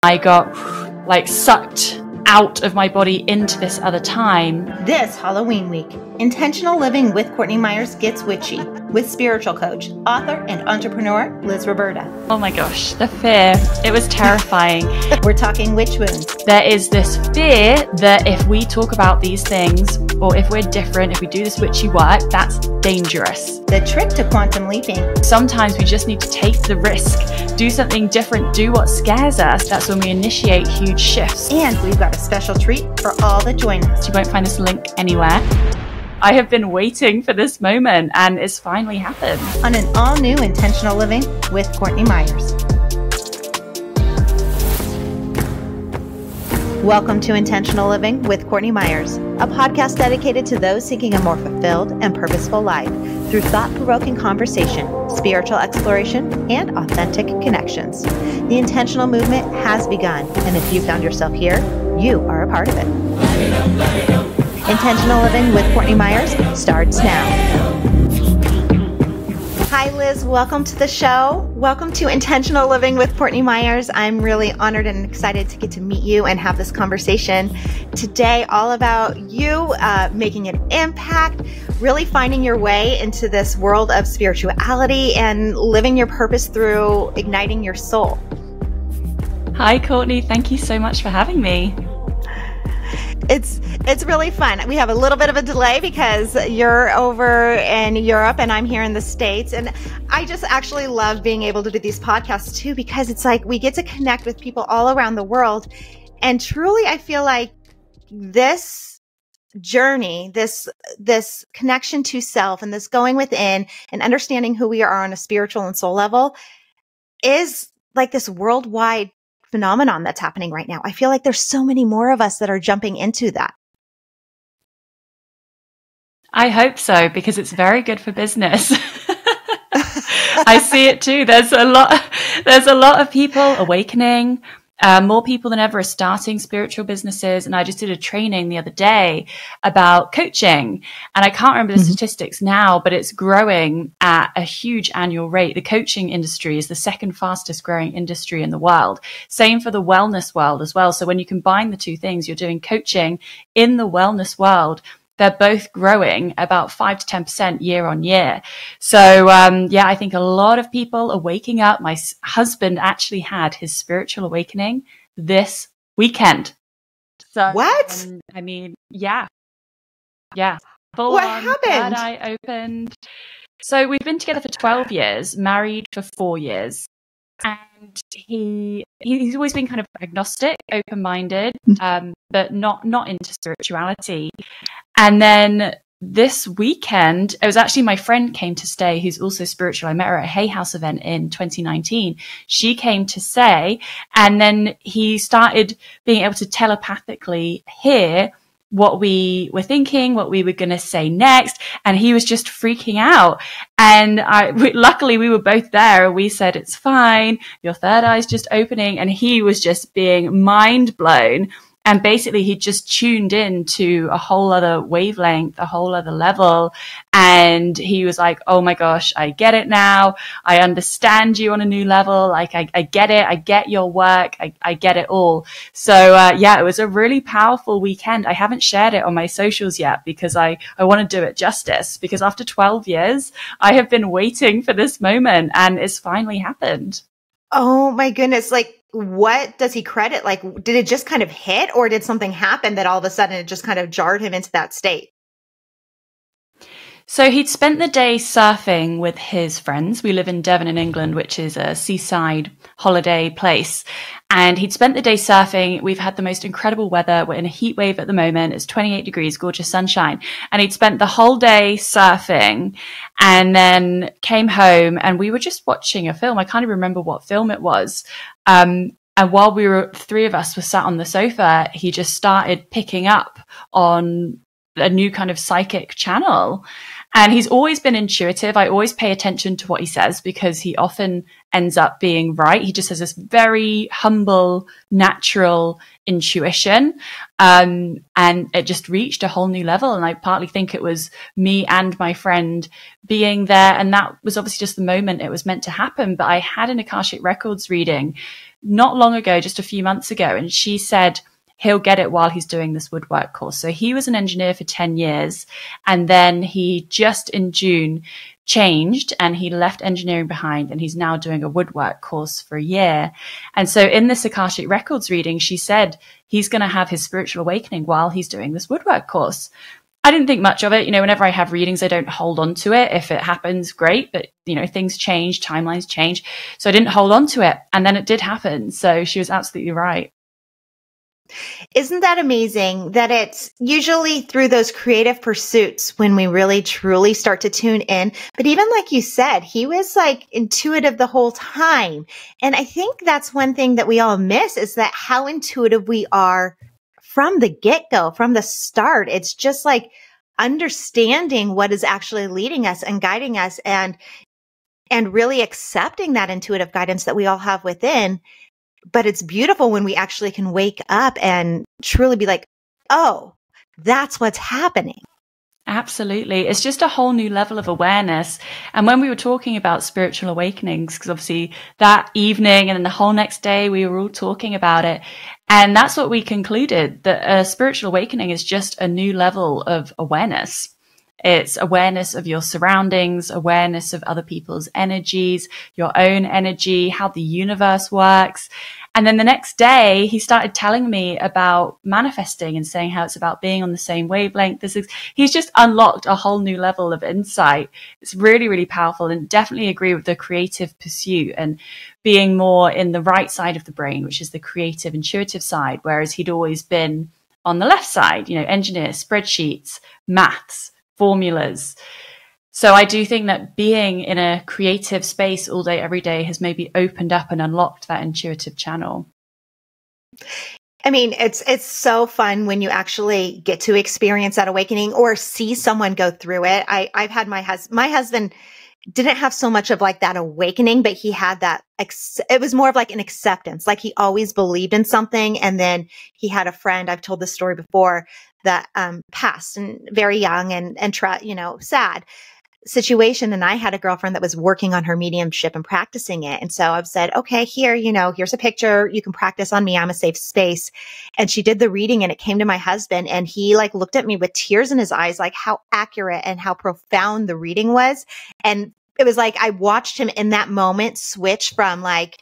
I got like sucked out of my body into this other time. This Halloween week, Intentional Living with Courtney Myers gets witchy with spiritual coach, author, and entrepreneur Liz Roberta. Oh my gosh, the fear. It was terrifying. We're talking witch wounds. There is this fear that if we talk about these things, or if we're different, if we do this witchy work, that's dangerous. The trick to quantum leaping. Sometimes we just need to take the risk, do something different, do what scares us. That's when we initiate huge shifts. And we've got a special treat for all that join us. You won't find this link anywhere. I have been waiting for this moment and it's finally happened. On an all-new Intentional Living with Courtney Myers. Welcome to Intentional Living with Courtney Myers, a podcast dedicated to those seeking a more fulfilled and purposeful life through thought-provoking conversation, spiritual exploration, and authentic connections. The intentional movement has begun, and if you found yourself here, you are a part of it. Intentional Living with Courtney Myers starts now. Hi, Liz. Welcome to the show. Welcome to Intentional Living with Courtney Myers. I'm really honored and excited to get to meet you and have this conversation today, all about you making an impact, really finding your way into this world of spirituality and living your purpose through igniting your soul. Hi, Courtney. Thank you so much for having me. It's really fun. We have a little bit of a delay because you're over in Europe and I'm here in the States. And I just actually love being able to do these podcasts too, because it's like we get to connect with people all around the world. And truly, I feel like this journey, this connection to self and this going within and understanding who we are on a spiritual and soul level is like this worldwide phenomenon that's happening right now. I feel like there's so many more of us that are jumping into that. I hope so, because it's very good for business. I see it too. There's a lot of people awakening. More people than ever are starting spiritual businesses. And I just did a training the other day about coaching. And I can't remember the statistics now, but it's growing at a huge annual rate. The coaching industry is the second fastest growing industry in the world. Same for the wellness world as well. So when you combine the two things, you're doing coaching in the wellness world. They're both growing about 5 to 10% year on year. So, I think a lot of people are waking up. My husband actually had his spiritual awakening this weekend. So, what? Yeah. Full what on, happened? third eye opened. So we've been together for 12 years, married for 4 years. And he's always been kind of agnostic, open-minded, but not into spirituality. And then this weekend, it was actually my friend came to stay, who's also spiritual. I met her at a Hay House event in 2019. She came to stay, and then he started being able to telepathically hear what we were thinking, what we were going to say next. And he was just freaking out. And luckily we were both there. We said, it's fine. Your third eye's just opening. And he was just being mind blown. And basically he just tuned in to a whole other wavelength, a whole other level. And he was like, oh my gosh, I get it now. I understand you on a new level. Like I get it. I get your work. I get it all. So, it was a really powerful weekend. I haven't shared it on my socials yet because I want to do it justice, because after 12 years, I have been waiting for this moment and it's finally happened. Oh my goodness. Like, what does he credit? Like, did it just kind of hit, or did something happen that all of a sudden it just kind of jarred him into that state? So he'd spent the day surfing with his friends. We live in Devon in England, which is a seaside holiday place. And he'd spent the day surfing. We've had the most incredible weather. We're in a heat wave at the moment. It's 28 degrees, gorgeous sunshine. And he'd spent the whole day surfing and then came home and we were just watching a film. I can't even remember what film it was. And while three of us were sat on the sofa, he just started picking up on a new kind of psychic channel. And he's always been intuitive. I always pay attention to what he says because he often ends up being right. He just has this very humble, natural intuition. And it just reached a whole new level. And I partly think it was me and my friend being there. And that was obviously just the moment it was meant to happen. But I had an Akashic Records reading not long ago, just a few months ago, and she said he'll get it while he's doing this woodwork course. So he was an engineer for 10 years, and then he just in June changed and he left engineering behind, and he's now doing a woodwork course for a year. And so in this Akashic Records reading, she said he's going to have his spiritual awakening while he's doing this woodwork course. I didn't think much of it. Whenever I have readings, I don't hold on to it. If it happens, great. But, things change, timelines change. So I didn't hold on to it. And then it did happen. So she was absolutely right. Isn't that amazing that it's usually through those creative pursuits when we really truly start to tune in? But even like you said, he was like intuitive the whole time. And I think that's one thing that we all miss, is that how intuitive we are from the get-go, from the start. It's just like understanding what is actually leading us and guiding us, and really accepting that intuitive guidance that we all have within. But it's beautiful when we actually can wake up and truly be like, oh, that's what's happening. Absolutely. It's just a whole new level of awareness. And when we were talking about spiritual awakenings, because obviously that evening and then the whole next day, we were all talking about it. And that's what we concluded, that a spiritual awakening is just a new level of awareness. It's awareness of your surroundings, awareness of other people's energies, your own energy, how the universe works. And then the next day, he started telling me about manifesting and saying how it's about being on the same wavelength. He's just unlocked a whole new level of insight. It's really, really powerful, and definitely agree with the creative pursuit and being more in the right side of the brain, which is the creative, intuitive side, whereas he'd always been on the left side, engineer, spreadsheets, maths, formulas. So I do think that being in a creative space all day, every day has maybe opened up and unlocked that intuitive channel. I mean, it's so fun when you actually get to experience that awakening or see someone go through it. I've had my husband didn't have so much of like that awakening, but he had that, it was more of like an acceptance. Like he always believed in something. And then he had a friend, I've told this story before, that passed, and very young and sad situation. And I had a girlfriend that was working on her mediumship and practicing it. And so I've said, okay, here's a picture. You can practice on me. I'm a safe space. And she did the reading, and it came to my husband, and he like looked at me with tears in his eyes, like how accurate and how profound the reading was. And it was like, I watched him in that moment switch from like,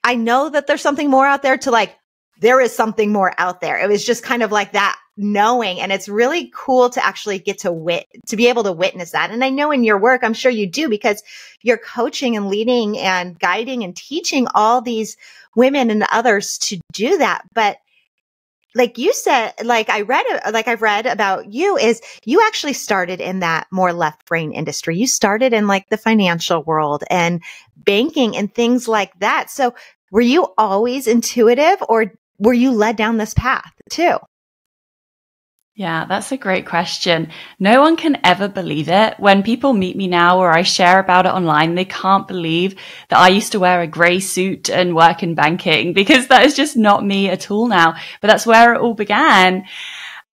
I know that there's something more out there, to like, there is something more out there. It was just kind of like that knowing. And it's really cool to actually get to be able to witness that. And I know in your work, I'm sure you do, because you're coaching and leading and guiding and teaching all these women and others to do that. But like you said, I've read about you, is you actually started in that more left brain industry. You started in like the financial world and banking and things like that. So were you always intuitive, or were you led down this path too? Yeah, that's a great question. No one can ever believe it. When people meet me now or I share about it online, they can't believe that I used to wear a grey suit and work in banking, because that is just not me at all now. But that's where it all began.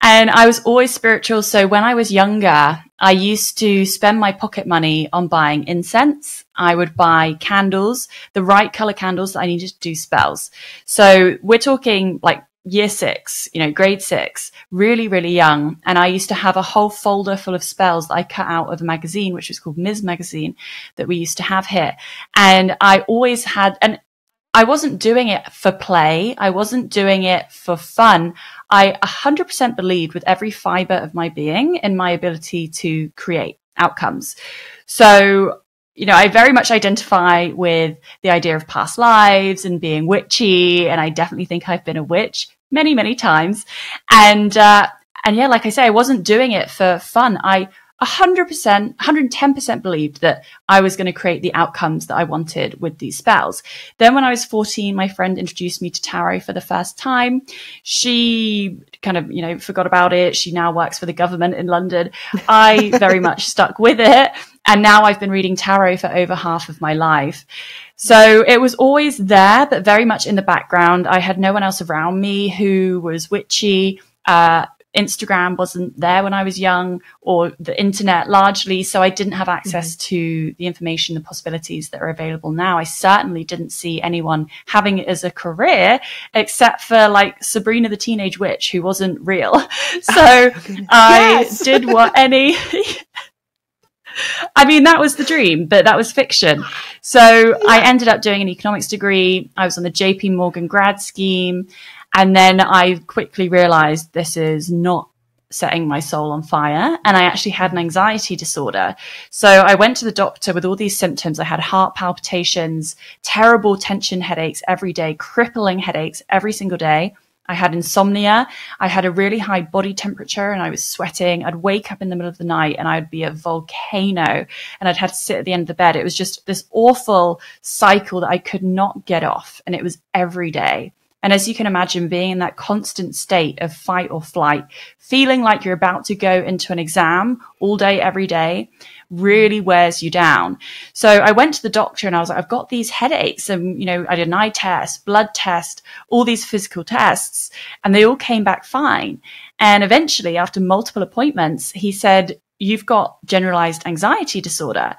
And I was always spiritual. So when I was younger, I used to spend my pocket money on buying incense. I would buy candles, the right color candles that I needed to do spells. So we're talking like year 6, grade 6, really, really young. And I used to have a whole folder full of spells that I cut out of a magazine, which was called Ms. Magazine, that we used to have here. And I always had, and I wasn't doing it for play. I wasn't doing it for fun. I 100% believed with every fiber of my being in my ability to create outcomes. So, I very much identify with the idea of past lives and being witchy. And I definitely think I've been a witch many, many times. And yeah, like I say, I wasn't doing it for fun. I 100%, 110% believed that I was going to create the outcomes that I wanted with these spells. Then when I was 14, my friend introduced me to tarot for the first time. She kind of, forgot about it. She now works for the government in London. I very much stuck with it. And now I've been reading tarot for over half of my life. So it was always there, but very much in the background. I had no one else around me who was witchy. Instagram wasn't there when I was young, or the internet largely. So I didn't have access to the information, the possibilities that are available now. I certainly didn't see anyone having it as a career, except for like Sabrina the Teenage Witch, who wasn't real. So I did what any... I mean, that was the dream, but that was fiction. So I ended up doing an economics degree. I was on the JP Morgan grad scheme. And then I quickly realized this is not setting my soul on fire. And I actually had an anxiety disorder. So I went to the doctor with all these symptoms. I had heart palpitations, terrible tension headaches every day, crippling headaches every single day. I had insomnia. I had a really high body temperature and I was sweating. I'd wake up in the middle of the night and I'd be a volcano and I'd have to sit at the end of the bed. It was just this awful cycle that I could not get off. And it was every day. And as you can imagine, being in that constant state of fight or flight, feeling like you're about to go into an exam all day, every day, really wears you down. So I went to the doctor and I was like, I've got these headaches. And, you know, I did an eye test, blood test, all these physical tests, and they all came back fine. And eventually, after multiple appointments, he said, you've got generalized anxiety disorder.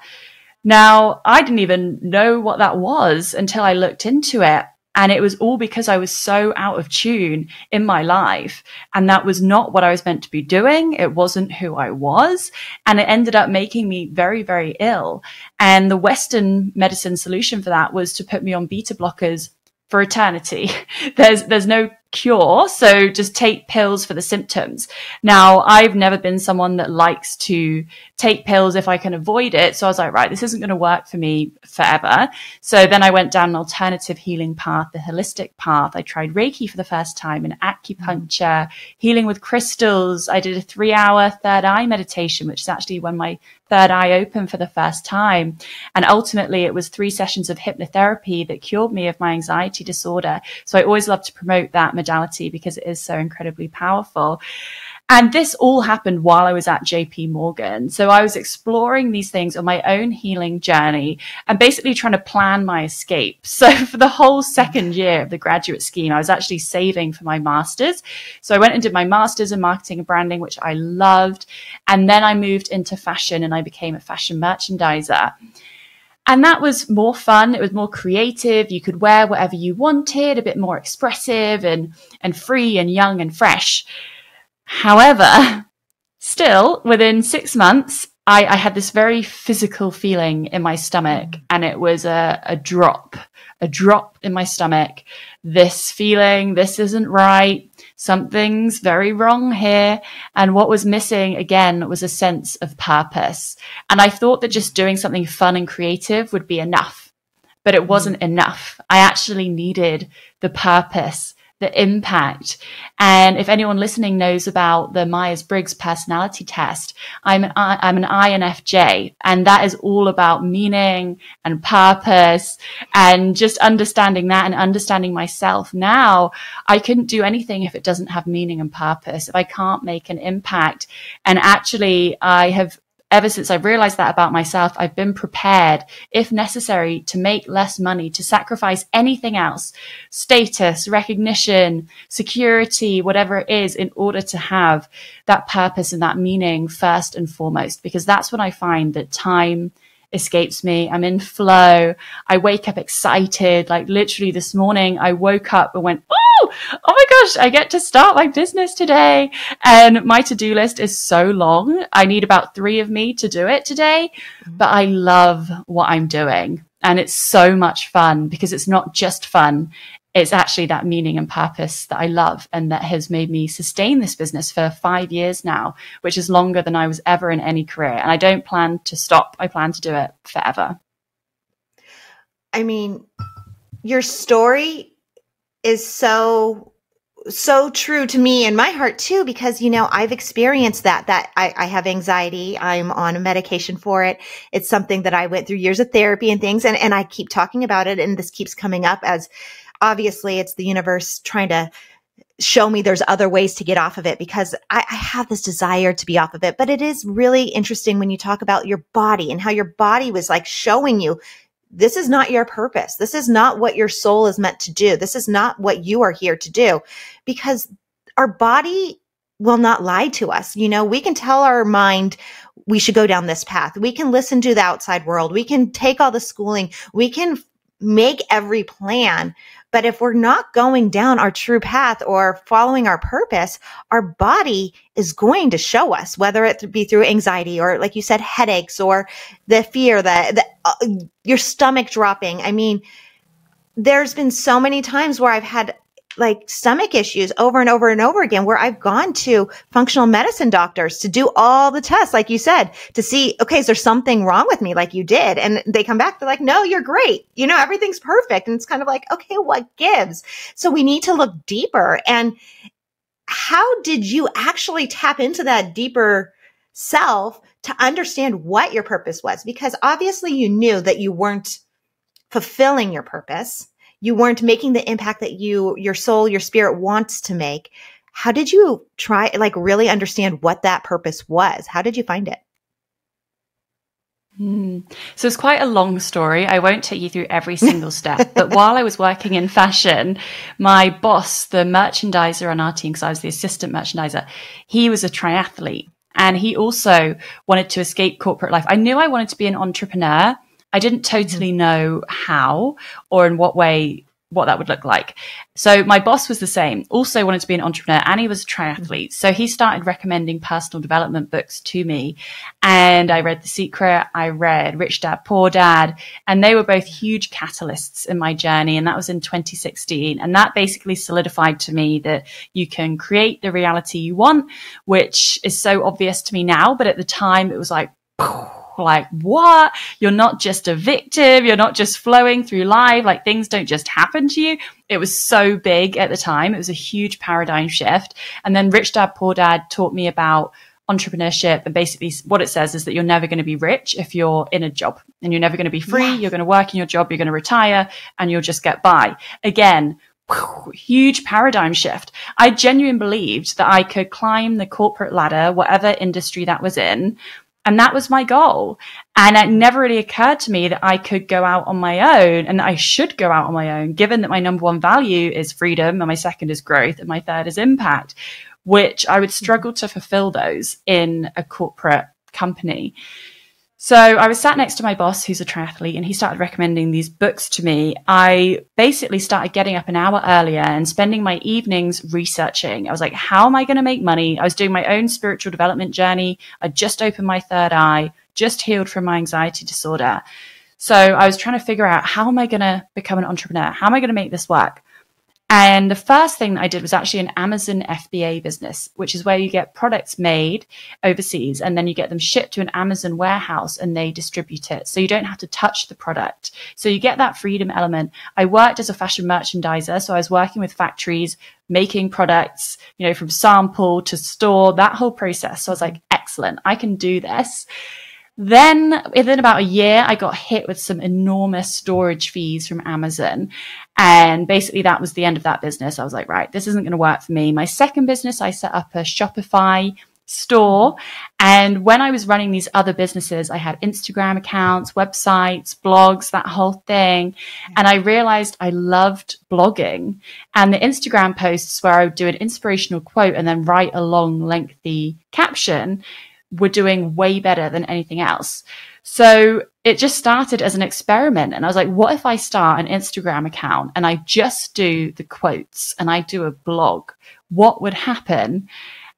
Now, I didn't even know what that was until I looked into it. And it was all because I was so out of tune in my life. And that was not what I was meant to be doing. It wasn't who I was. And it ended up making me very, very ill. And the Western medicine solution for that was to put me on beta blockers for eternity. There's no cure. So just take pills for the symptoms. Now, I've never been someone that likes to take pills if I can avoid it. So I was like, right, this isn't going to work for me forever. So then I went down an alternative healing path, the holistic path. I tried Reiki for the first time and acupuncture, healing with crystals. I did a 3-hour third eye meditation, which is actually when my third eye opened for the first time. And ultimately it was 3 sessions of hypnotherapy that cured me of my anxiety disorder. So I always love to promote that modality because it is so incredibly powerful. And this all happened while I was at JP Morgan. So I was exploring these things on my own healing journey and basically trying to plan my escape. So for the whole second year of the graduate scheme, I was actually saving for my master's. So I went and did my master's in marketing and branding, which I loved. And then I moved into fashion and I became a fashion merchandiser. And that was more fun. It was more creative. You could wear whatever you wanted, a bit more expressive and free and young and fresh. However, still within 6 months, I had this very physical feeling in my stomach, and it was a drop in my stomach. This feeling, this isn't right. Something's very wrong here. And what was missing again was a sense of purpose. And I thought that just doing something fun and creative would be enough, but it wasn't enough. I actually needed the purpose, the impact. And if anyone listening knows about the Myers-Briggs personality test, I'm an INFJ, and that is all about meaning and purpose and just understanding that and understanding myself. Now, I couldn't do anything if it doesn't have meaning and purpose, if I can't make an impact. And actually, ever since I've realized that about myself, I've been prepared, if necessary, to make less money, to sacrifice anything else, status, recognition, security, whatever it is, in order to have that purpose and that meaning first and foremost, because that's when I find that time escapes me. I'm in flow. I wake up excited. Like literally this morning, I woke up and went, oh my gosh, I get to start my business today. And my to-do list is so long. I need about 3 of me to do it today, but I love what I'm doing. And it's so much fun because it's not just fun. It's actually that meaning and purpose that I love and that has made me sustain this business for 5 years now, which is longer than I was ever in any career. And I don't plan to stop. I plan to do it forever. I mean, your story is so true to me and my heart too, because, you know, I've experienced that I have anxiety. I'm on a medication for it. It's something that I went through years of therapy and things. And I keep talking about it. And this keeps coming up as obviously it's the universe trying to show me there's other ways to get off of it, because I have this desire to be off of it. But it is really interesting when you talk about your body and how your body was like showing you, this is not your purpose. This is not what your soul is meant to do. This is not what you are here to do, because our body will not lie to us. You know, we can tell our mind we should go down this path. We can listen to the outside world. We can take all the schooling. We can make every plan. But if we're not going down our true path or following our purpose, our body is going to show us, whether it be through anxiety or, like you said, headaches or the fear, your stomach dropping. I mean, there's been so many times where I've had like stomach issues over and over and over again, where I've gone to functional medicine doctors to do all the tests, like you said, to see, okay, is there something wrong with me, like you did? And they come back, they're like, no, you're great. You know, everything's perfect. And it's kind of like, okay, what gives? So we need to look deeper. And how did you actually tap into that deeper self to understand what your purpose was? Because obviously you knew that you weren't fulfilling your purpose. You weren't making the impact that your soul, your spirit wants to make. How did you try, like, really understand what that purpose was? How did you find it? So it's quite a long story. I won't take you through every single step, but while I was working in fashion, my boss, the merchandiser on our team, because I was the assistant merchandiser, he was a triathlete and he also wanted to escape corporate life. I knew I wanted to be an entrepreneur. I didn't totally know how or in what way, what that would look like. So my boss was the same, also wanted to be an entrepreneur, and he was a triathlete. So he started recommending personal development books to me. And I read The Secret, I read Rich Dad, Poor Dad, and they were both huge catalysts in my journey. And that was in 2016. And that basically solidified to me that you can create the reality you want, which is so obvious to me now. But at the time, it was like what? You're not just a victim. You're not just flowing through life. Like, things don't just happen to you. It was so big at the time. It was a huge paradigm shift. And then Rich Dad, Poor Dad taught me about entrepreneurship. And basically what it says is that you're never going to be rich if you're in a job, and you're never going to be free. Yes. You're going to work in your job. You're going to retire and you'll just get by. Again, huge paradigm shift. I genuinely believed that I could climb the corporate ladder, whatever industry that was in. And that was my goal. And it never really occurred to me that I could go out on my own, and that I should go out on my own, given that my number one value is freedom, and my second is growth, and my third is impact, which I would struggle to fulfill those in a corporate company. So I was sat next to my boss, who's a triathlete, and he started recommending these books to me. I basically started getting up an hour earlier and spending my evenings researching. I was like, how am I going to make money? I was doing my own spiritual development journey. I just opened my third eye, just healed from my anxiety disorder. So I was trying to figure out, how am I going to become an entrepreneur? How am I going to make this work? And the first thing that I did was actually an Amazon FBA business, which is where you get products made overseas and then you get them shipped to an Amazon warehouse and they distribute it. So you don't have to touch the product. So you get that freedom element. I worked as a fashion merchandiser. So I was working with factories, making products, you know, from sample to store, that whole process. So I was like, excellent, I can do this. Then within about a year, I got hit with some enormous storage fees from Amazon. And basically that was the end of that business. I was like, right, this isn't going to work for me. My second business, I set up a Shopify store. And when I was running these other businesses, I had Instagram accounts, websites, blogs, that whole thing. And I realized I loved blogging, and the Instagram posts where I would do an inspirational quote and then write a long, lengthy caption were doing way better than anything else. So it just started as an experiment. And I was like, what if I start an Instagram account and I just do the quotes and I do a blog? What would happen?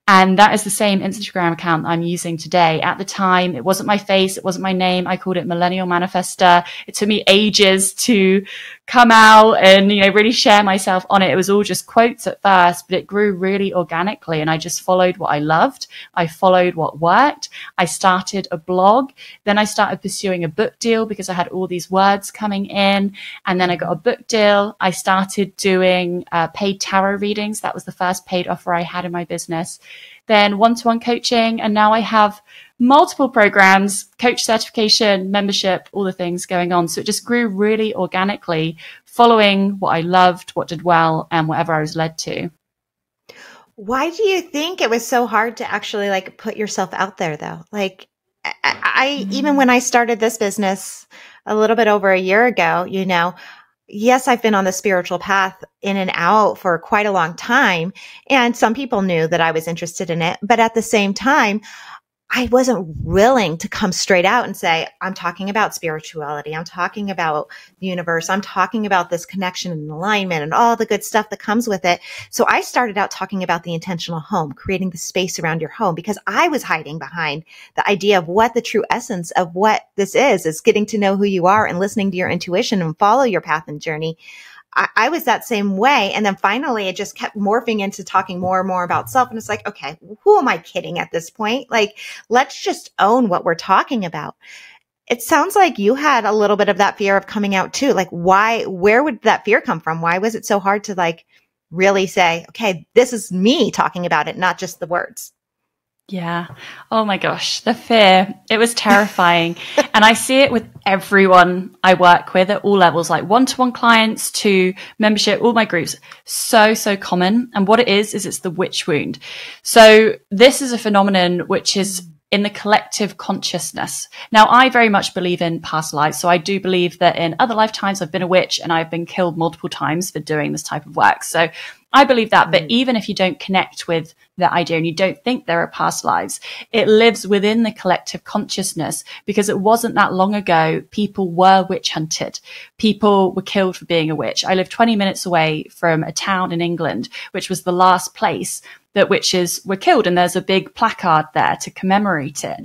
And that is the same Instagram account I'm using today. At the time, it wasn't my face. It wasn't my name. I called it Millennial Manifester. It took me ages to come out and, you know, really share myself on it. It was all just quotes at first, but it grew really organically. And I just followed what I loved. I followed what worked. I started a blog. Then I started pursuing a book deal because I had all these words coming in. And then I got a book deal. I started doing paid tarot readings. That was the first paid offer I had in my business. Then one-to-one coaching. And now I have multiple programs, coach certification, membership, all the things going on. So it just grew really organically, following what I loved, what did well, and whatever I was led to. Why do you think it was so hard to actually like put yourself out there though? Like I even when I started this business a little bit over a year ago, you know, yes, I've been on the spiritual path in and out for quite a long time. And some people knew that I was interested in it. But at the same time, I wasn't willing to come straight out and say, I'm talking about spirituality. I'm talking about the universe. I'm talking about this connection and alignment and all the good stuff that comes with it. So I started out talking about the intentional home, creating the space around your home, because I was hiding behind the idea of what the true essence of what this is getting to know who you are and listening to your intuition and follow your path and journey. I was that same way. And then finally, it just kept morphing into talking more and more about self. And it's like, okay, who am I kidding at this point? Like, let's just own what we're talking about. It sounds like you had a little bit of that fear of coming out too. Like, where would that fear come from? Why was it so hard to like really say, okay, this is me talking about it, not just the words? Yeah. Oh my gosh, the fear. It was terrifying. And I see it with everyone I work with at all levels, like one-to-one clients to membership, all my groups. So common. And what it is it's the witch wound. So this is a phenomenon which is in the collective consciousness. Now, I very much believe in past lives. So I do believe that in other lifetimes, I've been a witch and I've been killed multiple times for doing this type of work. So I believe that. But even if you don't connect with that idea and you don't think there are past lives, it lives within the collective consciousness, because it wasn't that long ago people were witch hunted. People were killed for being a witch. I live 20 minutes away from a town in England, which was the last place that witches were killed. And there's a big placard there to commemorate it.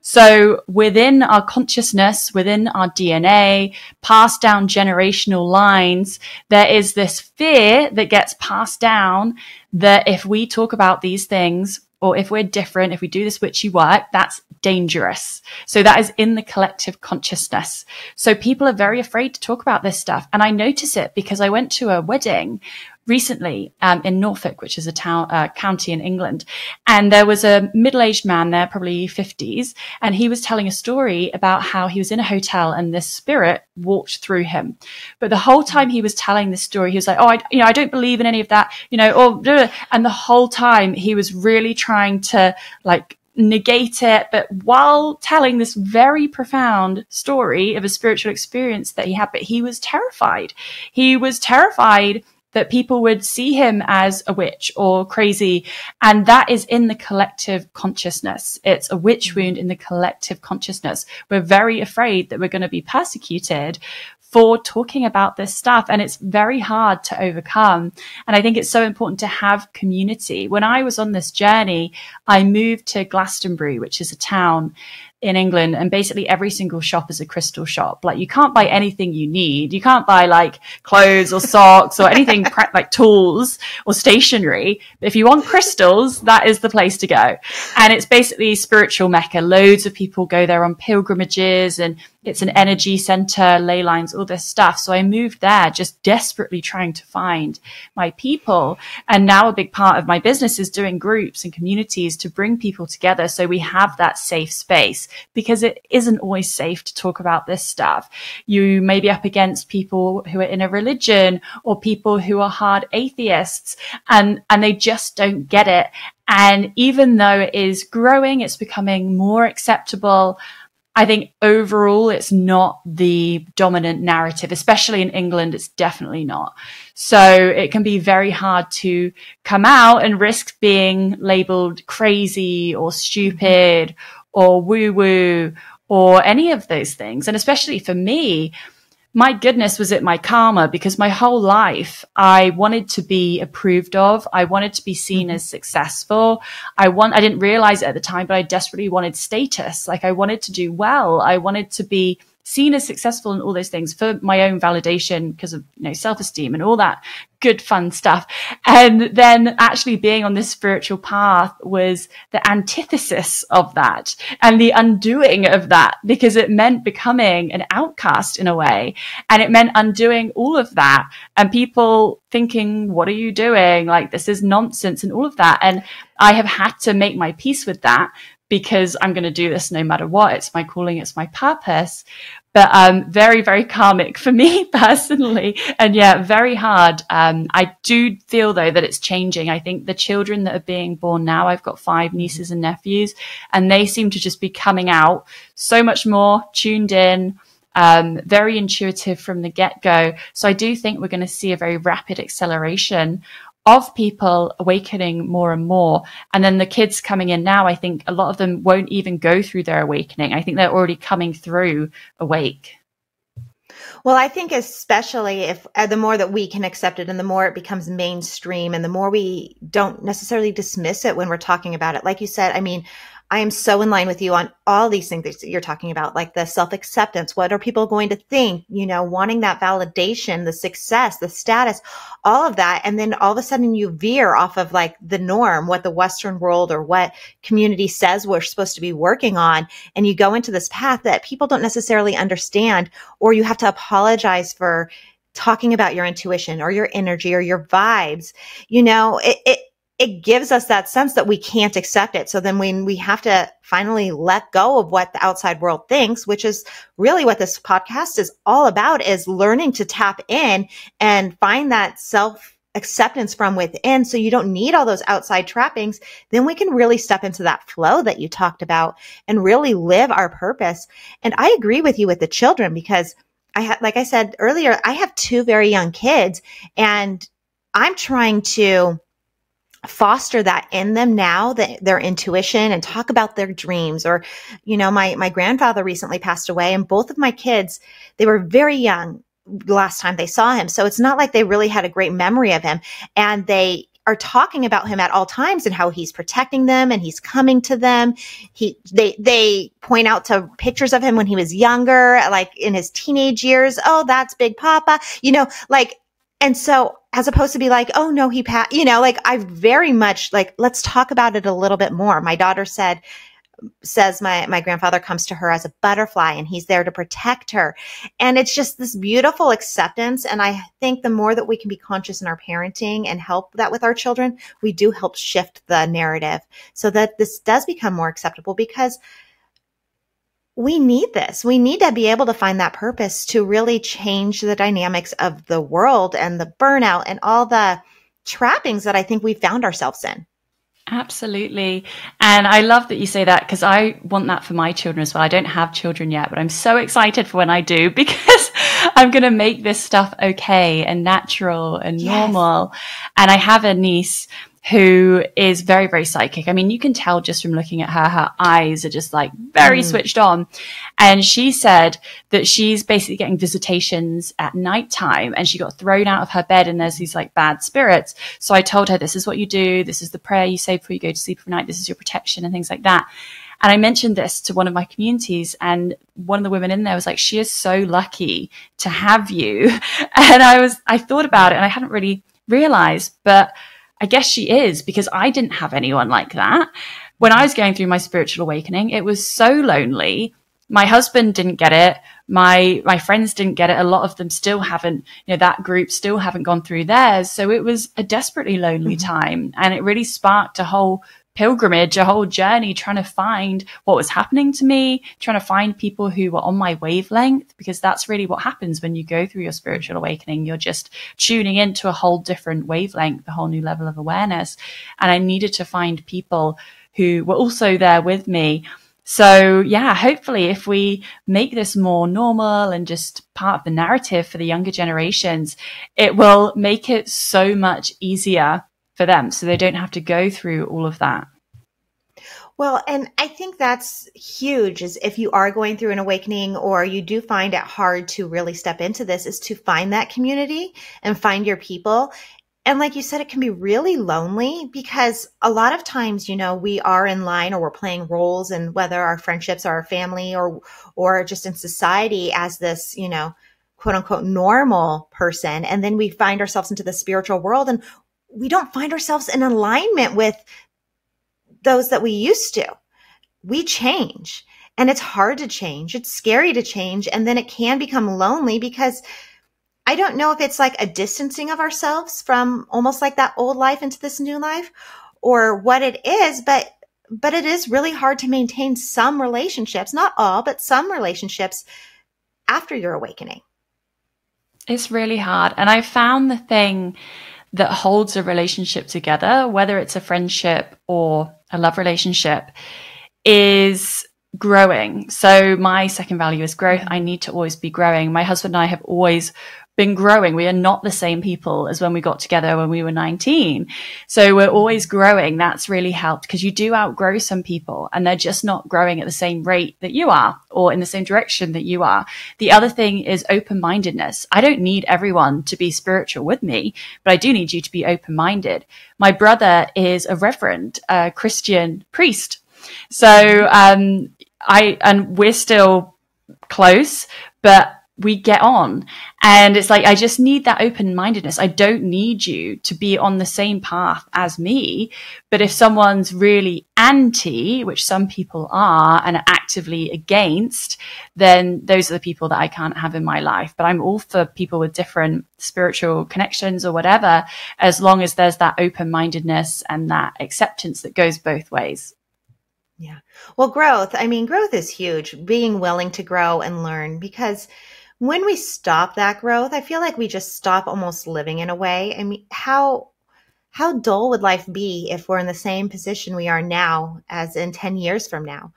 So within our consciousness, within our DNA, passed down generational lines, there is this fear that gets passed down that if we talk about these things, or if we're different, if we do this witchy work, that's dangerous. So that is in the collective consciousness. So people are very afraid to talk about this stuff. And I notice it because I went to a wedding recently in Norfolk, which is a town, county in England. And there was a middle-aged man there, probably 50s. And he was telling a story about how he was in a hotel and this spirit walked through him. But the whole time he was telling this story, he was like, oh, I don't believe in any of that, and the whole time he was really trying to like negate it, but while telling this very profound story of a spiritual experience that he had. But he was terrified. He was terrified that people would see him as a witch or crazy. And that is in the collective consciousness. It's a witch wound in the collective consciousness. We're very afraid that we're going to be persecuted for talking about this stuff. And it's very hard to overcome. And I think it's so important to have community. When I was on this journey, I moved to Glastonbury, which is a town in England, and basically every single shop is a crystal shop. Like, you can't buy anything you need. You can't buy like clothes or socks or anything like tools or stationery. But if you want crystals, that is the place to go. And it's basically spiritual mecca. Loads of people go there on pilgrimages, and it's an energy center, ley lines, all this stuff. So I moved there just desperately trying to find my people. And now a big part of my business is doing groups and communities to bring people together so we have that safe space, because it isn't always safe to talk about this stuff. You may be up against people who are in a religion or people who are hard atheists, and they just don't get it. And even though it is growing, it's becoming more acceptable, I think overall it's not the dominant narrative, especially in England. It's definitely not. So it can be very hard to come out and risk being labeled crazy or stupid or woo-woo or any of those things. And especially for me, my goodness, was it my karma? Because my whole life, I wanted to be approved of. I wanted to be seen as successful. I didn't realize it at the time, but I desperately wanted status. Like, I wanted to do well. I wanted to be seen as successful and all those things for my own validation, because of, self-esteem and all that good fun stuff. And then actually being on this spiritual path was the antithesis of that and the undoing of that, because it meant becoming an outcast in a way. And it meant undoing all of that and people thinking, what are you doing? Like, this is nonsense and all of that. And I have had to make my peace with that, because I'm going to do this no matter what. It's my calling. It's my purpose. But very, very karmic for me personally. And yeah, very hard. I do feel, though, that it's changing. I think the children that are being born now, I've got 5 nieces and nephews, and they seem to just be coming out so much more tuned in. very intuitive from the get-go. So I do think we're going to see a very rapid acceleration of people awakening more and more. And then the kids coming in now, I think a lot of them won't even go through their awakening. I think they're already coming through awake. Well, I think especially if the more that we can accept it and the more it becomes mainstream and the more we don't necessarily dismiss it when we're talking about it. Like you said, I mean, I am so in line with you on all these things that you're talking about, like the self-acceptance. What are people going to think? You know, wanting that validation, the success, the status, all of that. And then all of a sudden you veer off of like the norm, what the Western world or what community says we're supposed to be working on. And you go into this path that people don't necessarily understand, or you have to apologize for talking about your intuition or your energy or your vibes. You know, it gives us that sense that we can't accept it. So then when we have to finally let go of what the outside world thinks, which is really what this podcast is all about, is learning to tap in and find that self-acceptance from within. So you don't need all those outside trappings. Then we can really step into that flow that you talked about and really live our purpose. And I agree with you with the children, because like I said earlier, I have 2 very young kids, and I'm trying to foster that in them now, that their intuition, and talk about their dreams. Or, you know, my grandfather recently passed away, and both of my kids, they were very young last time they saw him. So it's not like they really had a great memory of him, and they are talking about him at all times and how he's protecting them and he's coming to them. They point out to pictures of him when he was younger, like in his teenage years. Oh, that's Big Papa, you know, like, and so as opposed to be like, oh no, you know, like I very much like, let's talk about it a little bit more. My daughter says my grandfather comes to her as a butterfly and he's there to protect her. And it's just this beautiful acceptance. And I think the more that we can be conscious in our parenting and help that with our children, we do help shift the narrative so that this does become more acceptable, because we need this. We need to be able to find that purpose to really change the dynamics of the world and the burnout and all the trappings that I think we found ourselves in. Absolutely. And I love that you say that, because I want that for my children as well. I don't have children yet, but I'm so excited for when I do, because I'm going to make this stuff okay and natural and normal. And I have a niece who is very, very psychic. I mean, you can tell just from looking at her eyes are just like very switched on. And she said that she's basically getting visitations at nighttime, and she got thrown out of her bed and there's these like bad spirits. So I told her, this is what you do. This is the prayer you say before you go to sleep at night. This is your protection and things like that. And I mentioned this to one of my communities, and one of the women in there was like, she is so lucky to have you. And I thought about it and I hadn't really realized, but I guess she is, because I didn't have anyone like that. When I was going through my spiritual awakening, it was so lonely. My husband didn't get it. My friends didn't get it. A lot of them still haven't, you know, that group still haven't gone through theirs. So it was a desperately lonely time. And it really sparked a whole pilgrimage, a whole journey, trying to find what was happening to me, trying to find people who were on my wavelength, because that's really what happens when you go through your spiritual awakening. You're just tuning into a whole different wavelength, a whole new level of awareness. And I needed to find people who were also there with me. So yeah, hopefully if we make this more normal and just part of the narrative for the younger generations, it will make it so much easier for them, so they don't have to go through all of that. Well, and I think that's huge, is if you are going through an awakening or you do find it hard to really step into this, is to find that community and find your people. And like you said, it can be really lonely, because a lot of times, you know, we are in line or we're playing roles, and whether our friendships or our family or just in society as this, you know, quote unquote normal person. And then we find ourselves into the spiritual world and we don't find ourselves in alignment with those that we used to. We change, and it's hard to change. It's scary to change. And then it can become lonely, because I don't know if it's like a distancing of ourselves from almost like that old life into this new life, or what it is, but it is really hard to maintain some relationships, not all, but some relationships after your awakening. It's really hard. And I found the thing that holds a relationship together, whether it's a friendship or a love relationship, is growing. So my second value is growth. I need to always be growing. My husband and I have always been growing. We are not the same people as when we got together when we were 19. So we're always growing. That's really helped, because you do outgrow some people and they're just not growing at the same rate that you are or in the same direction that you are. The other thing is open-mindedness. I don't need everyone to be spiritual with me, but I do need you to be open-minded. My brother is a reverend, a Christian priest. So, and we're still close, but we get on. And it's like, I just need that open-mindedness. I don't need you to be on the same path as me. But if someone's really anti, which some people are, and are actively against, then those are the people that I can't have in my life. But I'm all for people with different spiritual connections or whatever, as long as there's that open-mindedness and that acceptance that goes both ways. Yeah. Well, growth is huge, being willing to grow and learn, because when we stop that growth, I feel like we just stop almost living in a way. I mean, how dull would life be if we're in the same position we are now as in 10 years from now?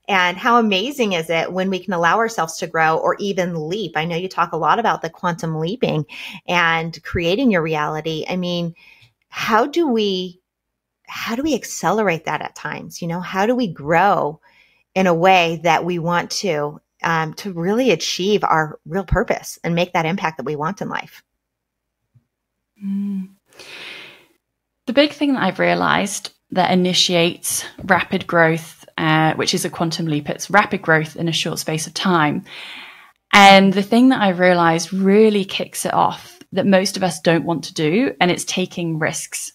And how amazing is it when we can allow ourselves to grow or even leap? I know you talk a lot about the quantum leaping and creating your reality. I mean, how do we accelerate that at times? You know, how do we grow in a way that we want to really achieve our real purpose and make that impact that we want in life? The big thing that I've realized that initiates rapid growth, which is a quantum leap, it's rapid growth in a short space of time. And the thing that I've realized really kicks it off that most of us don't want to do, and it's taking risks.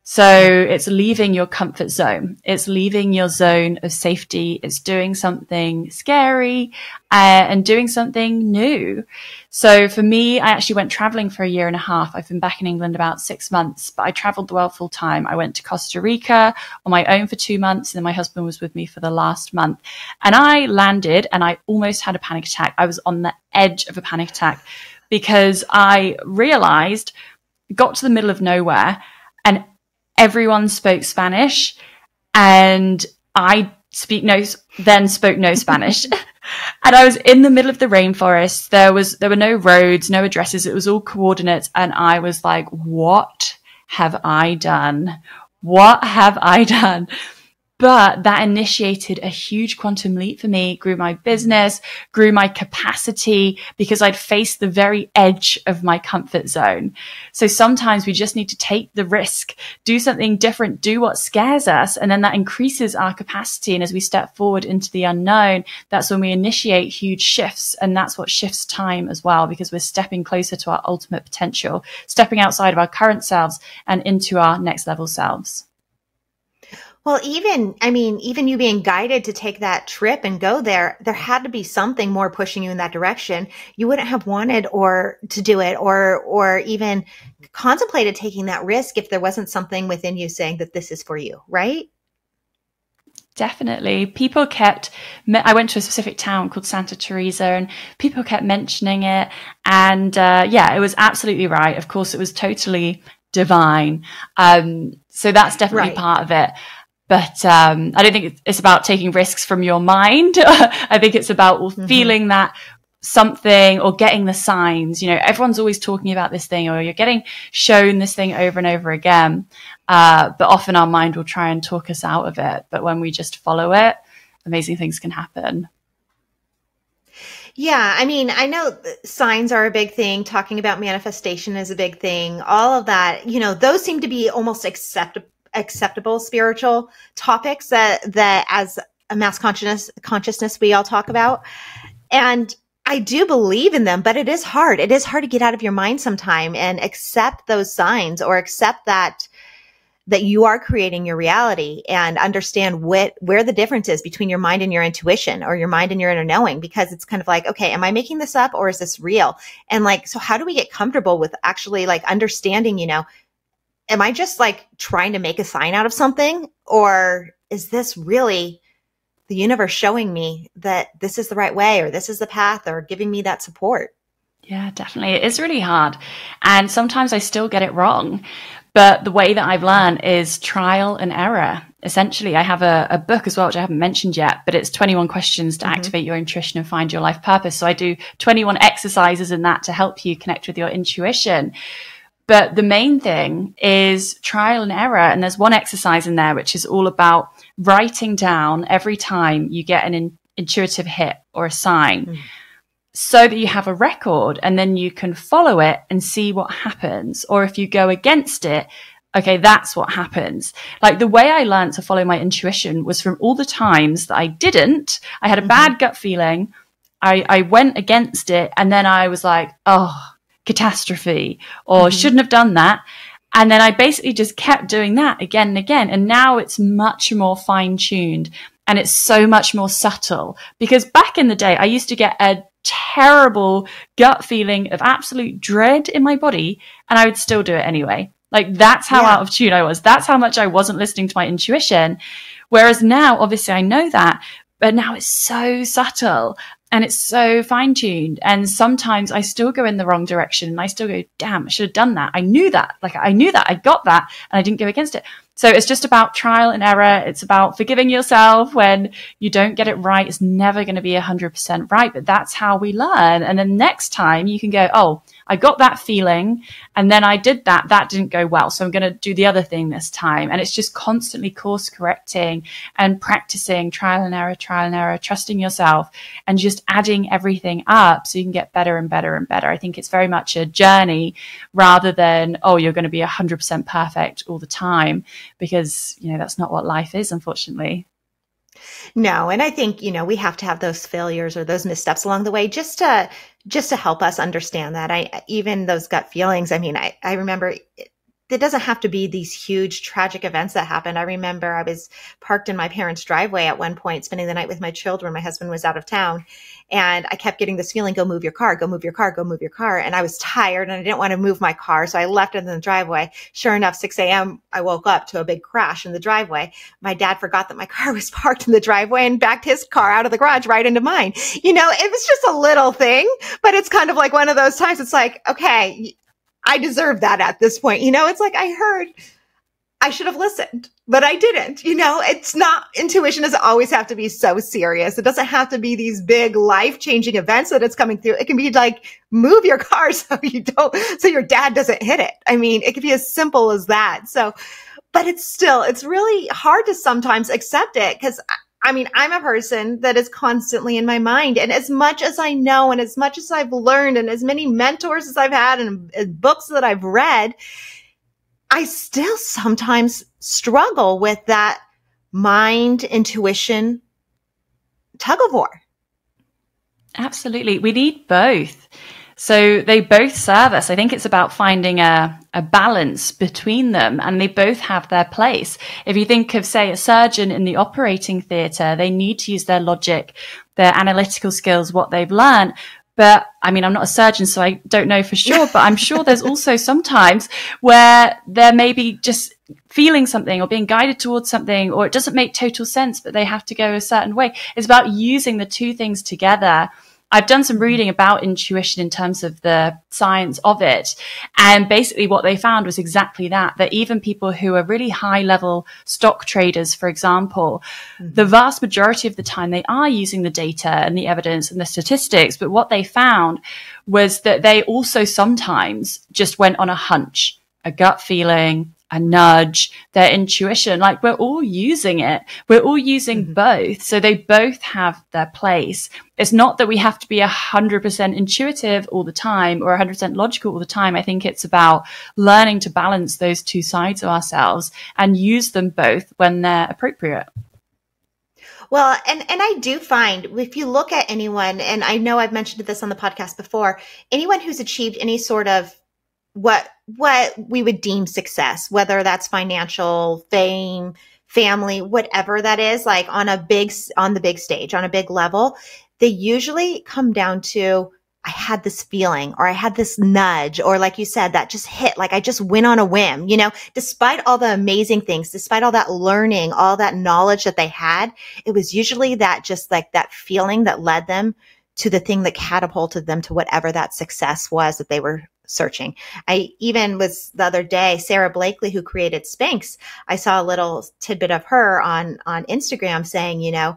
So it's leaving your comfort zone. It's leaving your zone of safety. It's doing something scary and doing something new. So for me, I actually went traveling for 1.5 years. I've been back in England about 6 months, but I traveled the world full time. I went to Costa Rica on my own for 2 months, and then my husband was with me for the last month. And I landed and I almost had a panic attack. I was on the edge of a panic attack because I realized, got to the middle of nowhere and everyone spoke Spanish, and I spoke no Spanish. And I was in the middle of the rainforest. There were no roads, no addresses. It was all coordinates. And I was like, what have I done? What have I done? But that initiated a huge quantum leap for me, grew my business, grew my capacity, because I'd faced the very edge of my comfort zone. So sometimes we just need to take the risk, do something different, do what scares us, and then that increases our capacity. And as we step forward into the unknown, that's when we initiate huge shifts. And that's what shifts time as well, because we're stepping closer to our ultimate potential, stepping outside of our current selves and into our next level selves. Well, even you being guided to take that trip and go there had to be something more pushing you in that direction. You wouldn't have wanted or to do it or even contemplated taking that risk if there wasn't something within you saying that this is for you, right? Definitely. I went to a specific town called Santa Teresa, and people kept mentioning it. And it was absolutely right. Of course, it was totally divine. So that's definitely part of it. But I don't think it's about taking risks from your mind. I think it's about feeling that something or getting the signs. You know, everyone's always talking about this thing, or you're getting shown this thing over and over again. But often our mind will try and talk us out of it. But when we just follow it, amazing things can happen. Yeah, I mean, I know signs are a big thing. Talking about manifestation is a big thing. All of that, you know, those seem to be almost acceptable spiritual topics that as a mass consciousness we all talk about. And I do believe in them, but it is hard. It is hard to get out of your mind sometime and accept those signs, or accept that you are creating your reality, and understand where the difference is between your mind and your intuition, or your mind and your inner knowing, because it's kind of like, okay, am I making this up or is this real? And like, so how do we get comfortable with actually like understanding, you know, am I just like trying to make a sign out of something, or is this really the universe showing me that this is the right way, or this is the path, or giving me that support? Yeah, definitely. It is really hard. And sometimes I still get it wrong. But the way that I've learned is trial and error. essentially, I have a book as well, which I haven't mentioned yet, but it's 21 questions to activate your intuition and find your life purpose. So I do 21 exercises in that to help you connect with your intuition. But the main thing is trial and error. And there's one exercise in there, which is all about writing down every time you get an intuitive hit or a sign, so that you have a record, and then you can follow it and see what happens. Or if you go against it, okay, that's what happens. Like, the way I learned to follow my intuition was from all the times that I didn't. I had a bad gut feeling. I went against it, and then I was like, oh, catastrophe, or shouldn't have done that. And then I basically just kept doing that again and again. And now it's much more fine-tuned, and it's so much more subtle. Because back in the day, I used to get a terrible gut feeling of absolute dread in my body, and I would still do it anyway. Like, that's how out of tune I was. That's how much I wasn't listening to my intuition. Whereas now, obviously, I know that, but now it's so subtle and it's so fine-tuned. And sometimes I still go in the wrong direction, and I still go, damn, I should have done that. I knew that. Like, I knew that. I got that, and I didn't go against it. So it's just about trial and error. It's about forgiving yourself when you don't get it right. It's never going to be 100% right, but that's how we learn. And then next time you can go, oh, I got that feeling, and then I did that. That didn't go well, so I'm going to do the other thing this time. And it's just constantly course correcting and practicing trial and error, trusting yourself, and just adding everything up so you can get better and better and better. I think it's very much a journey rather than, oh, you're going to be 100% perfect all the time. Because, you know, that's not what life is, unfortunately. No. And I think, you know, we have to have those failures or those missteps along the way just to help us understand that. Even those gut feelings. I mean, I remember it doesn't have to be these huge tragic events that happened. I remember I was parked in my parents' driveway at one point, spending the night with my children. My husband was out of town, and I kept getting this feeling, go move your car, go move your car, go move your car. And I was tired, and I didn't want to move my car. So I left it in the driveway. Sure enough, 6 a.m., I woke up to a big crash in the driveway. My dad forgot that my car was parked in the driveway and backed his car out of the garage right into mine. You know, it was just a little thing, but it's kind of like one of those times. It's like, okay, I deserve that at this point. You know, it's like, I heard I should have listened, but I didn't. You know, it's not, intuition doesn't always have to be so serious. It doesn't have to be these big life-changing events that it's coming through. It can be like, move your car so your dad doesn't hit it. I mean, it could be as simple as that. So, but it's really hard to sometimes accept it, because I mean, I'm a person that is constantly in my mind. And as much as I know, and as much as I've learned, and as many mentors as I've had, and books that I've read, I still sometimes struggle with that mind intuition tug of war. Absolutely. We need both. So they both serve us. I think it's about finding a balance between them, and they both have their place. If you think of, say, a surgeon in the operating theatre, they need to use their logic, their analytical skills, what they've learned. But I mean, I'm not a surgeon, so I don't know for sure, but I'm sure there's also sometimes where they're maybe just feeling something or being guided towards something, or it doesn't make total sense, but they have to go a certain way. It's about using the two things together. I've done some reading about intuition in terms of the science of it. And basically what they found was exactly that even people who are really high level stock traders, for example, the vast majority of the time they are using the data and the evidence and the statistics. But what they found was that they also sometimes just went on a hunch, a gut feeling, a nudge, their intuition. Like, we're all using it. We're all using both. So they both have their place. It's not that we have to be 100% intuitive all the time or 100% logical all the time. I think it's about learning to balance those two sides of ourselves and use them both when they're appropriate. Well, and I do find, if you look at anyone, and I know I've mentioned this on the podcast before, anyone who's achieved any sort of what we would deem success, whether that's financial, fame, family, whatever that is, like on the big stage, on a big level, they usually come down to, I had this feeling, or I had this nudge, or like you said, that just hit, like I just went on a whim, you know, despite all the amazing things, despite all that learning, all that knowledge that they had, it was usually that, just like that feeling that led them to the thing that catapulted them to whatever that success was that they were searching. I even was the other day, Sarah Blakely, who created Spanx, I saw a little tidbit of her on Instagram saying, you know,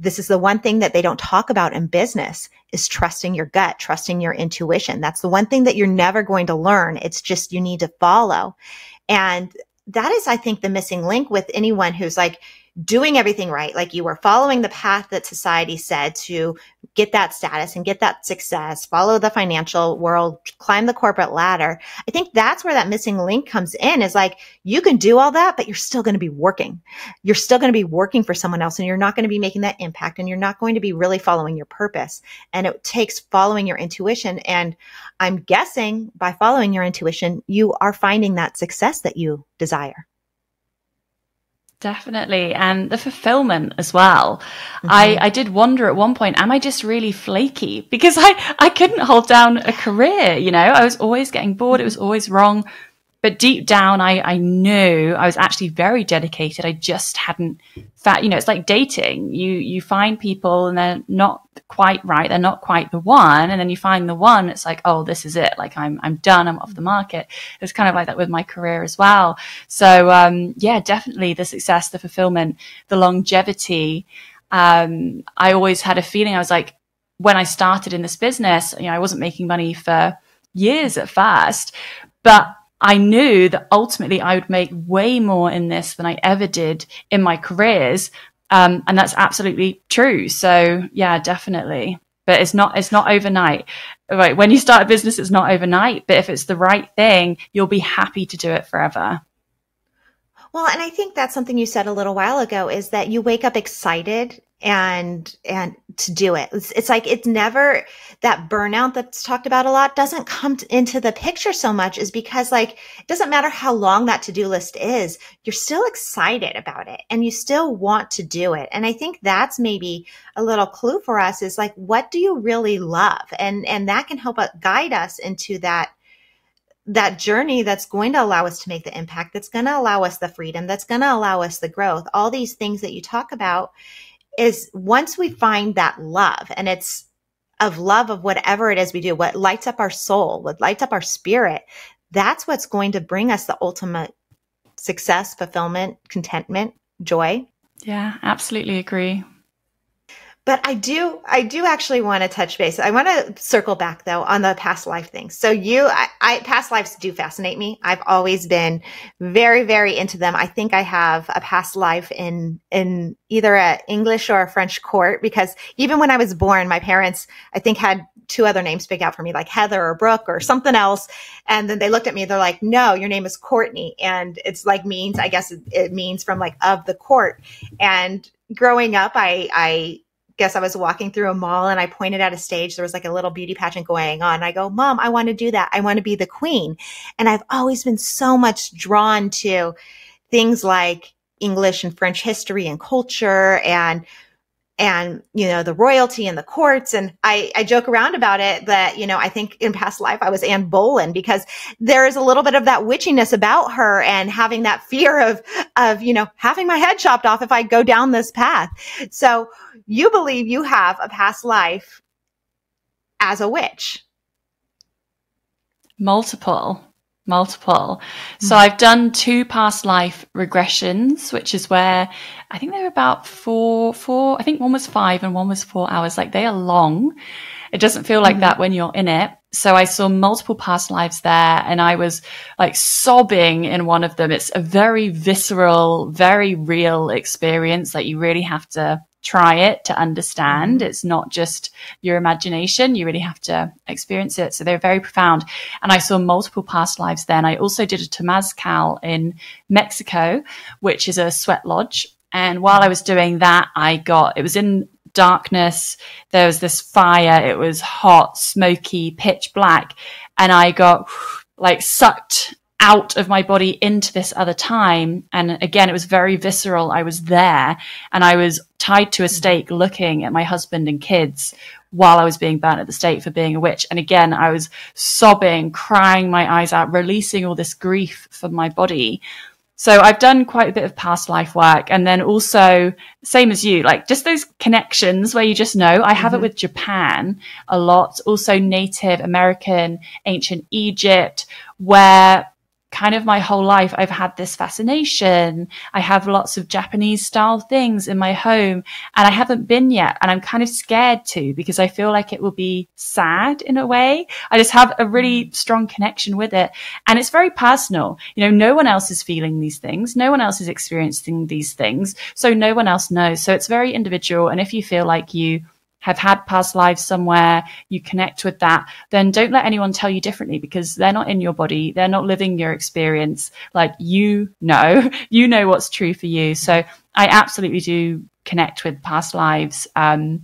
this is the one thing that they don't talk about in business is trusting your gut, trusting your intuition. That's the one thing that you're never going to learn. It's just you need to follow. And that is, I think, the missing link with anyone who's like doing everything right. Like you were following the path that society said to get that status and get that success, follow the financial world, climb the corporate ladder. I think that's where that missing link comes in, is like, you can do all that, but you're still going to be working. You're still going to be working for someone else, and you're not going to be making that impact, and you're not going to be really following your purpose. And it takes following your intuition. And I'm guessing by following your intuition, you are finding that success that you desire. Definitely. And the fulfillment as well. Mm-hmm. I did wonder at one point, am I just really flaky? Because I couldn't hold down a career, you know, I was always getting bored. It was always wrong. But deep down, I knew I was actually very dedicated. I just hadn't you know, it's like dating. You find people and they're not quite right. They're not quite the one. And then you find the one, it's like, oh, this is it. Like I'm done. I'm off the market. It's kind of like that with my career as well. So, yeah, definitely the success, the fulfillment, the longevity. I always had a feeling, I was like, when I started in this business, you know, I wasn't making money for years at first, but I knew that ultimately I would make way more in this than I ever did in my careers. And that's absolutely true. So yeah, definitely. But it's not overnight. Right. When you start a business, it's not overnight, but if it's the right thing, you'll be happy to do it forever. Well, and I think that's something you said a little while ago, is that you wake up excited and to do it. It's like, it's never that burnout that's talked about a lot doesn't come into the picture so much, is because like, it doesn't matter how long that to-do list is, you're still excited about it and you still want to do it. And I think that's maybe a little clue for us, is like, what do you really love? And that can help guide us into that journey that's going to allow us to make the impact, that's going to allow us the freedom, that's going to allow us the growth. All these things that you talk about, is once we find that love, and it's of love of whatever it is we do, what lights up our soul, what lights up our spirit, that's what's going to bring us the ultimate success, fulfillment, contentment, joy. Yeah, absolutely agree. But I do actually want to touch base. I want to circle back though on the past life thing. So past lives do fascinate me. I've always been very, very into them. I think I have a past life in either an English or a French court, because even when I was born, my parents, I think, had two other names picked out for me, like Heather or Brooke or something else. And then they looked at me, they're like, no, your name is Courtney. And it's like means, I guess it means from like of the court. And growing up, I guess I was walking through a mall and I pointed at a stage. There was like a little beauty pageant going on. I go, Mom, I want to do that. I want to be the queen. And I've always been so much drawn to things like English and French history and culture and, you know, the royalty and the courts. And I joke around about it that, you know, I think in past life I was Anne Boleyn, because there is a little bit of that witchiness about her and having that fear of, you know, having my head chopped off if I go down this path. So you believe you have a past life as a witch? Multiple. So I've done 2 past life regressions, which is where I think they're about four, I think one was 5 and one was 4 hours. Like, they are long. It doesn't feel like that when you're in it. So I saw multiple past lives there, and I was like sobbing in one of them. It's a very visceral, very real experience that you really have to try it to understand. It's not just your imagination. You really have to experience it. So they're very profound. And I saw multiple past lives then. I also did a Temazcal in Mexico, which is a sweat lodge. And while I was doing that, it was in darkness. There was this fire. It was hot, smoky, pitch black. And I got like sucked out of my body into this other time. And again, it was very visceral. I was there and I was tied to a stake looking at my husband and kids while I was being burnt at the stake for being a witch. And again, I was sobbing, crying my eyes out, releasing all this grief from my body. So I've done quite a bit of past life work, and then also same as you, like just those connections where you just know. I have it with Japan a lot, also Native American, ancient Egypt, where kind of my whole life I've had this fascination. I have lots of Japanese style things in my home, and I haven't been yet, and I'm kind of scared to, because I feel like it will be sad in a way. I just have a really strong connection with it, and it's very personal. You know, no one else is feeling these things, no one else is experiencing these things, so no one else knows. So it's very individual, and if you feel like you have had past lives somewhere, you connect with that, then don't let anyone tell you differently, because they're not in your body. They're not living your experience. Like, you know what's true for you. So I absolutely do connect with past lives, and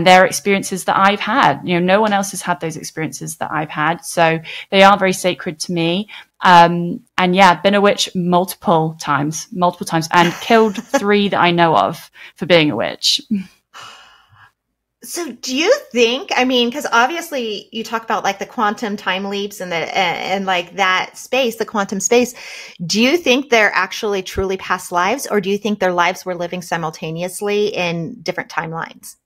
their experiences that I've had. You know, no one else has had those experiences that I've had. So they are very sacred to me. And yeah, been a witch multiple times, and killed 3 that I know of for being a witch. So do you think, I mean, because obviously you talk about like the quantum time leaps and like that space, the quantum space. Do you think they're actually truly past lives, or do you think their lives were living simultaneously in different timelines?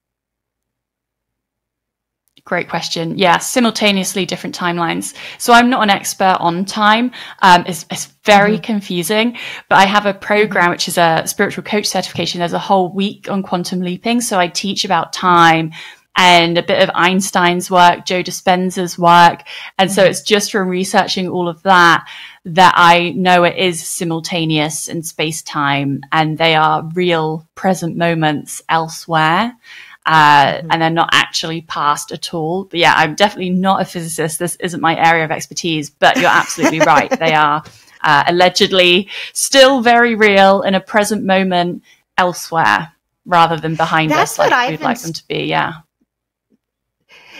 Great question. Yeah, simultaneously different timelines. So I'm not an expert on time. It's very confusing, but I have a program, which is a spiritual coach certification. There's a whole week on quantum leaping. So I teach about time and a bit of Einstein's work, Joe Dispenza's work. And so it's just from researching all of that I know it is simultaneous in space time, and they are real present moments elsewhere. And they're not actually past at all. But yeah, I'm definitely not a physicist. This isn't my area of expertise, but you're absolutely right. They are allegedly still very real in a present moment elsewhere, rather than behind us like we'd like them to be. Yeah.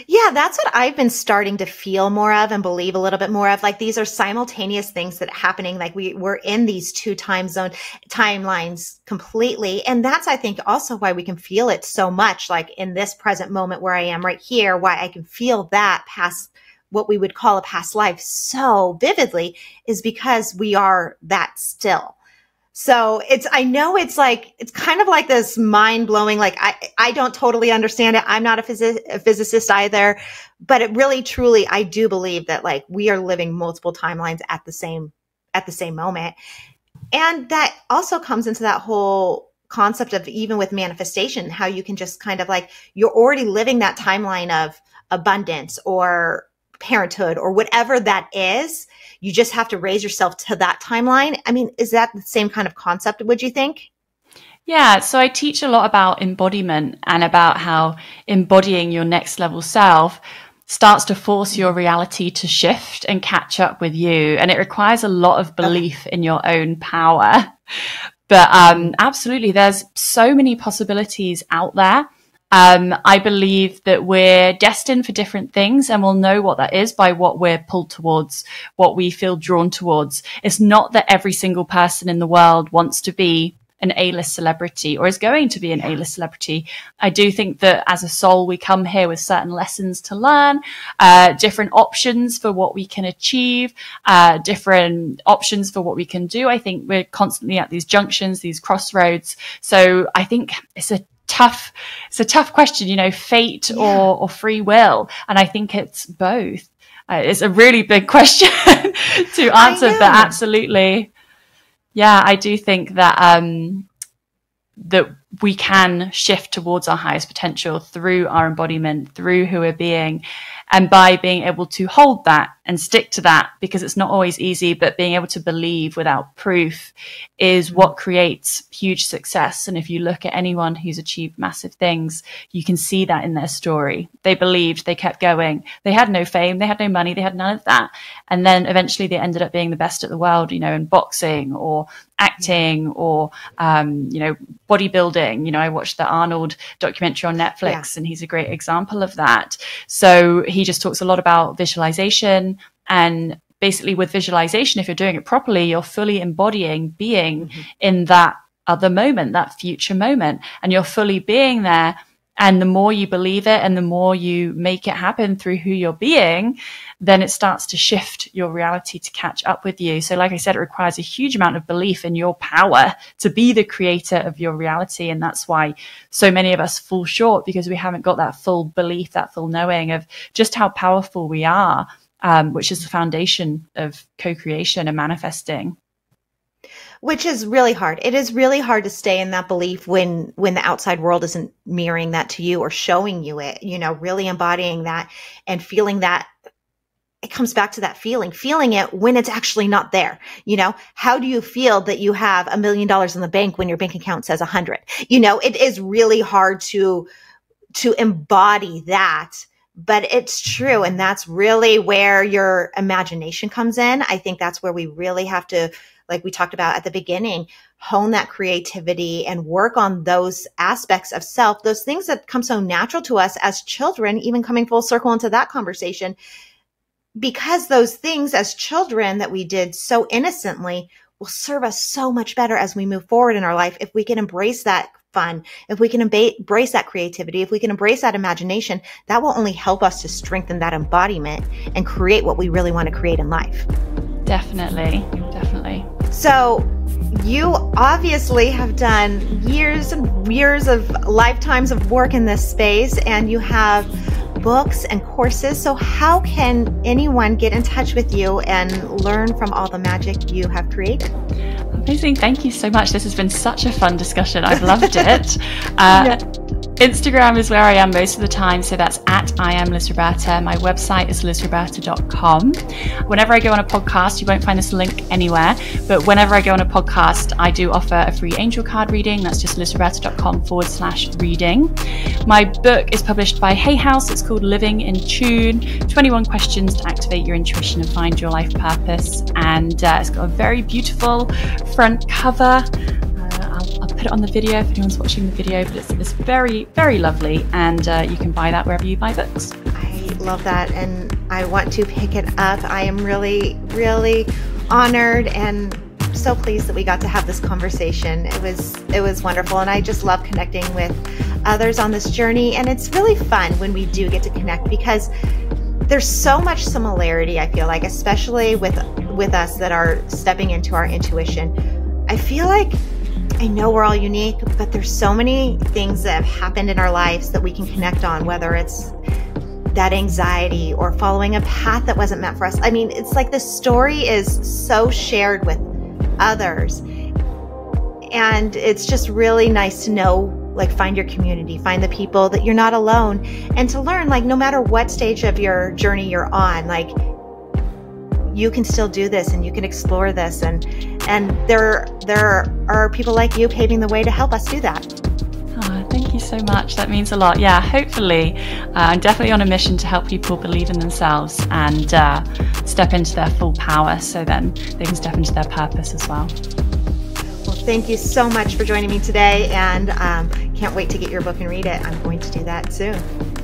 Yeah, that's what I've been starting to feel more of and believe a little bit more of. Like, these are simultaneous things that are happening. Like, we're in these 2 timelines completely. And that's, I think, also why we can feel it so much, like in this present moment where I am right here, why I can feel that past, what we would call a past life, so vividly, is because we are that still. So I know it's kind of like this mind blowing, like I don't totally understand it. I'm not a physicist either, but it really, truly, I do believe that like we are living multiple timelines at the same moment. And that also comes into that whole concept of, even with manifestation, how you can just kind of like, you're already living that timeline of abundance or parenthood or whatever that is. You just have to raise yourself to that timeline. I mean, is that the same kind of concept, would you think? Yeah, so I teach a lot about embodiment and about how embodying your next level self starts to force your reality to shift and catch up with you. And it requires a lot of belief in your own power. But absolutely, there's so many possibilities out there. I believe that we're destined for different things, and we'll know what that is by what we're pulled towards, what we feel drawn towards. It's not that every single person in the world wants to be an A-list celebrity or is going to be an A-list celebrity. I do think that as a soul, we come here with certain lessons to learn, different options for what we can achieve, different options for what we can do. I think we're constantly at these junctions, these crossroads. So I think it's a tough question, you know, fate or free will. And I think it's both. It's a really big question to answer, but absolutely. Yeah, I do think that that we can shift towards our highest potential through our embodiment, through who we're being, and by being able to hold that and stick to that, because it's not always easy, but being able to believe without proof is what creates huge success. And if you look at anyone who's achieved massive things, you can see that in their story. They believed, they kept going. They had no fame, they had no money, they had none of that. And then eventually they ended up being the best at the world, you know, in boxing or acting or, you know, bodybuilding. You know, I watched the Arnold documentary on Netflix, and he's a great example of that. So he just talks a lot about visualization, and basically with visualization, if you're doing it properly, you're fully embodying being in that other moment, that future moment, and you're fully being there And the more you believe it and the more you make it happen through who you're being, then it starts to shift your reality to catch up with you. So like I said, it requires a huge amount of belief in your power to be the creator of your reality. And that's why so many of us fall short, because we haven't got that full belief, that full knowing of just how powerful we are, which is the foundation of co-creation and manifesting. Which is really hard. It is really hard to stay in that belief when the outside world isn't mirroring that to you or showing you it, really embodying that and feeling that. It comes back to that feeling it when it's actually not there. How do you feel that you have $1 million in the bank when your bank account says 100? It is really hard to embody that, but it's true. And that's really where your imagination comes in. I think that's where we really have to, like we talked about at the beginning, hone that creativity and work on those aspects of self, those things that come so natural to us as children, even coming full circle into that conversation, because those things as children that we did so innocently will serve us so much better as we move forward in our life. If we can embrace that fun, if we can embrace that creativity, if we can embrace that imagination, that will only help us to strengthen that embodiment and create what we really want to create in life. Definitely. So you obviously have done years and years of lifetimes of work in this space, and you have books and courses. So how can anyone get in touch with you and learn from all the magic you have created? Amazing. Thank you so much. This has been such a fun discussion. I've loved it. Instagram is where I am most of the time. So that's at I am Liz Roberta. My website is lizroberta.com. Whenever I go on a podcast, you won't find this link anywhere, but whenever I go on a podcast, I do offer a free angel card reading. That's just lizroberta.com/reading. My book is published by Hay House. It's called Living in Tune, 21 questions to activate your intuition and find your life purpose. And it's got a very beautiful front cover. I'll put it on the video if anyone's watching the video, but it's very, very lovely, and you can buy that wherever you buy books. I love that, and I want to pick it up. I am really, really honored and so pleased that we got to have this conversation. It was wonderful, and I just love connecting with others on this journey, and it's really fun when we do get to connect, because there's so much similarity, I feel like, especially with us that are stepping into our intuition. I feel like I know we're all unique, but there's so many things that have happened in our lives that we can connect on, whether it's that anxiety or following a path that wasn't meant for us. I mean, it's like the story is so shared with others. And it's just really nice to know, like, find your community, find the people that you're not alone, and to learn, like, no matter what stage of your journey you're on, like, you can still do this and you can explore this. And there are people like you paving the way to help us do that. Oh, thank you so much. That means a lot. Yeah, hopefully. I'm definitely on a mission to help people believe in themselves and step into their full power, so then they can step into their purpose as well. Well, thank you so much for joining me today, and can't wait to get your book and read it. I'm going to do that soon.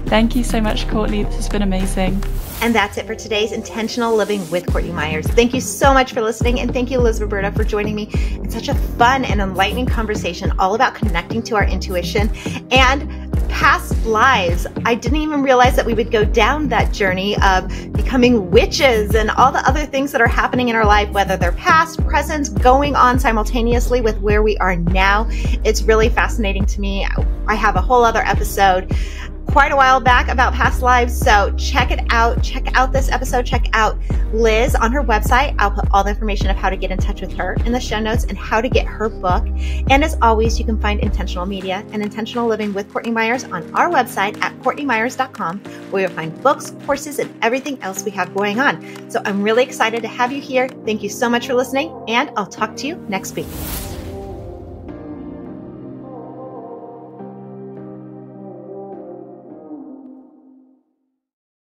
Thank you so much, Courtney. This has been amazing. And that's it for today's Intentional Living with Courtney Myers. Thank you so much for listening, and thank you, Liz Roberta, for joining me in such a fun and enlightening conversation all about connecting to our intuition and past lives. I didn't even realize that we would go down that journey of becoming witches and all the other things that are happening in our life, whether they're past, present, going on simultaneously with where we are now. It's really fascinating to me. I have a whole other episode quite a while back about past lives, so check it out. Check out this episode. Check out Liz on her website. I'll put all the information of how to get in touch with her in the show notes and how to get her book. And as always, you can find Intentional Media and Intentional Living with Courtney Myers on our website at CourtneyMyers.com, where you'll find books, courses, and everything else we have going on. So I'm really excited to have you here. Thank you so much for listening, and I'll talk to you next week.